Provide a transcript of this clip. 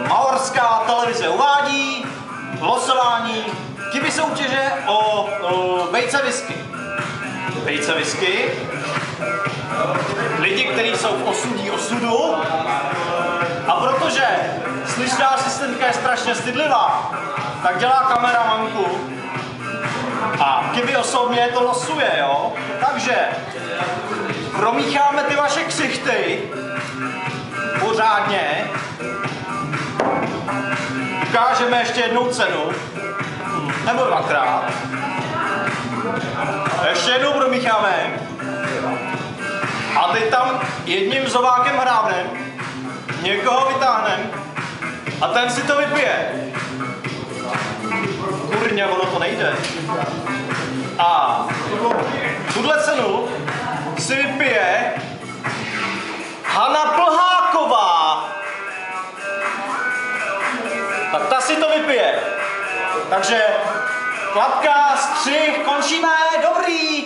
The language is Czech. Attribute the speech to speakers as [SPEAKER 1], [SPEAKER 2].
[SPEAKER 1] Maorská televize uvádí losování Kiwi soutěže o vejce whisky. Vejce whisky. Lidi, kteří jsou v osudu. A protože slyšná asistentka je strašně stydlivá, tak dělá kameramanku a Kiwi osobně to losuje, jo? Takže promícháme ty vaše ksichty pořádně. Ukážeme ještě jednou cenu, nebo dvakrát. Ještě jednou promícháme. A teď tam jedním zovákem hrábnem, někoho vytáhneme a ten si to vypije. Kurně, ono to nejde. A tuhle cenu si vypije Hana Plháková. Tak ta si to vypije. Takže klapka, střih, končíme, dobrý.